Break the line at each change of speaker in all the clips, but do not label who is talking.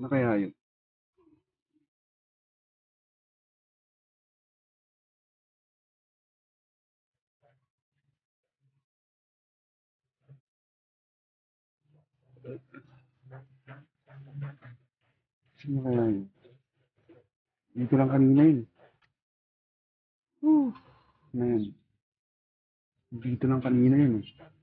Ano kaya yun? Ano kaya yun? Dito lang kanina yun. Whew. Ano yun? Dito lang kanina yun eh.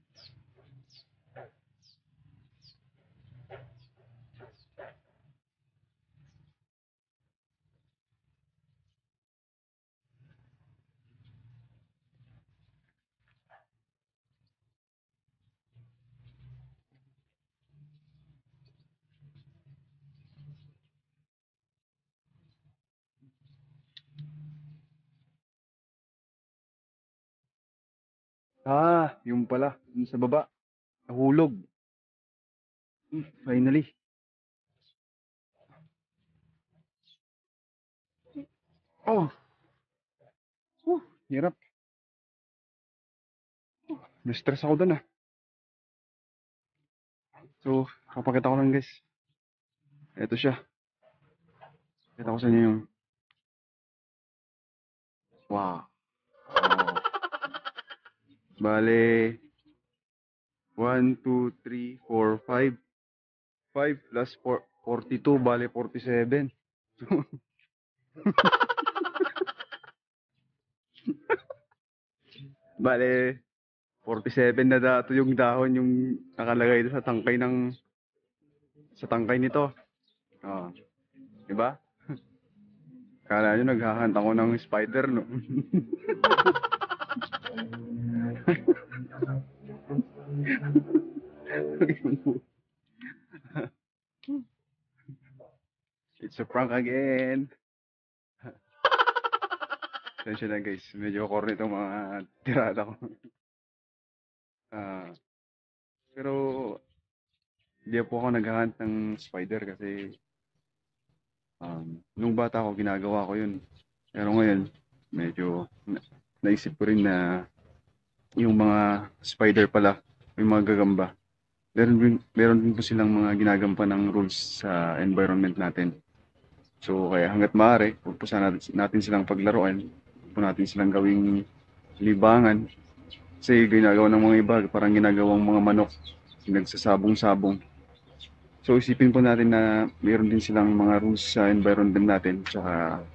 Yung pala. Yung sa baba. Nahulog. Finally. Oh! Hirap. Na-stress ako dun ah. So, kapakita ko lang guys. Ito siya. Kita ko sa inyo yung... Wow. Oh. Bale, 1, 2, 3, 4, 5. 5 plus 4, 42, bale 47. Bale, 47 na dato yung dahon yung nakalagay sa tangkay nito. Oh, di ba? Kala nyo naghahunt ako ng spider, no? It's a prank again. Tensya na guys, medyo corny itong mga tirada ko. Ah, pero hindi po ako naghahunt ng spider kasi nung bata ako ginagawa ko yun. Pero ngayon, medyo naisip ko rin na yung mga spider pala, yung mga gagamba, meron din po silang mga ginagampan ng rules sa environment natin. So kaya hanggat maaari, huwag po sana natin silang paglaruan, huwag po natin silang gawing libangan. Kasi ginagawa ng mga iba, parang ginagawang mga manok, nagsasabong-sabong. So isipin po natin na meron din silang mga rules sa environment natin, tsaka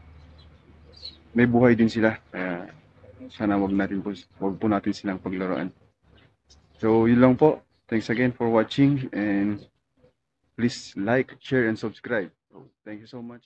may buhay din sila. Kaya sana wag po natin silang paglaruan. So yun lang po. Thanks again for watching and please like, share, and subscribe. Thank you so much.